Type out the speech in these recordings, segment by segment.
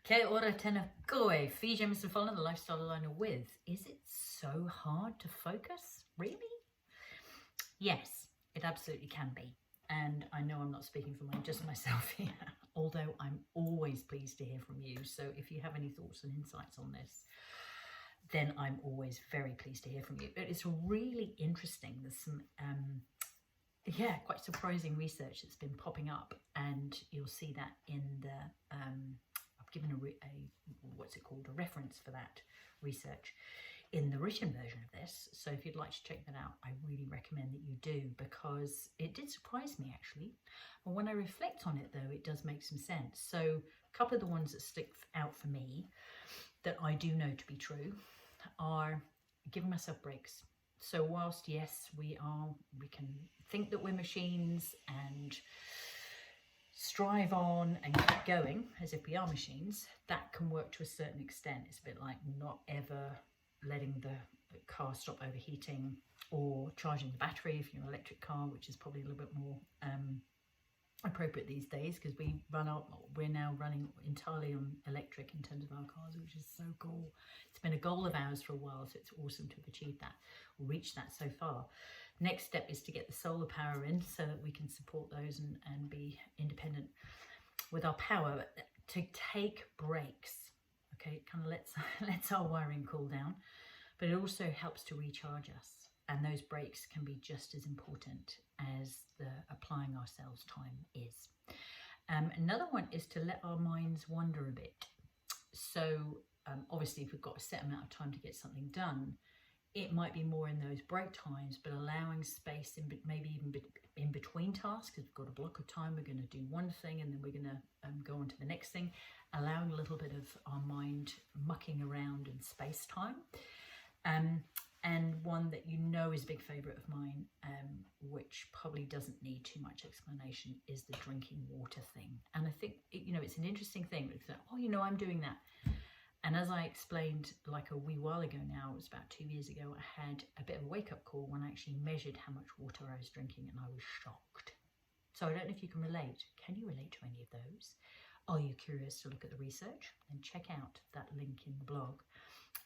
Kia ora tēnā koe, Fi Jamieson-Folland, the lifestyle aligner with. Is it so hard to focus? Really? Yes, it absolutely can be. And I know I'm not speaking for just myself here, although I'm always pleased to hear from you. So if you have any thoughts and insights on this, then I'm always very pleased to hear from you. But it's really interesting. There's some, quite surprising research that's been popping up, and you'll see that in the, I've given what's it called, a reference for that research in the written version of this. So if you'd like to check that out, I really recommend that you do, because it did surprise me actually. But when I reflect on it though, it does make some sense. So a couple of the ones that stick out for me that I do know to be true are giving myself breaks. So whilst yes, we can think that we're machines and strive on and keep going as if we are machines, that can work to a certain extent. It's a bit like not ever letting the car stop overheating, or charging the battery if you're an electric car, which is probably a little bit more appropriate these days, because we're now running entirely on electric in terms of our cars, which is so cool. It's been a goal of ours for a while, so it's awesome to have achieved that or reached that so far. Next step is to get the solar power in so that we can support those and be independent with our power. To take breaks, okay, it kind of lets our wiring cool down, but it also helps to recharge us. And those breaks can be just as important as the applying ourselves time is. Another one is to let our minds wander a bit. So obviously if we've got a set amount of time to get something done, it might be more in those break times, but allowing space in maybe even in between tasks. If we've got a block of time, we're going to do one thing and then we're going to go on to the next thing, allowing a little bit of our mind mucking around in space time. And one that you know is a big favourite of mine, which probably doesn't need too much explanation, is the drinking water thing. And I think, it's an interesting thing. It's like, oh, I'm doing that. And as I explained like a wee while ago now, it was about 2 years ago, I had a bit of a wake-up call when I actually measured how much water I was drinking, and I was shocked. So I don't know if you can relate. Can you relate to any of those? Are you curious to look at the research? Then check out that link in the blog.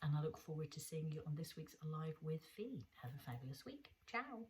And I look forward to seeing you on this week's Alive with Fi. Have a fabulous week. Ciao.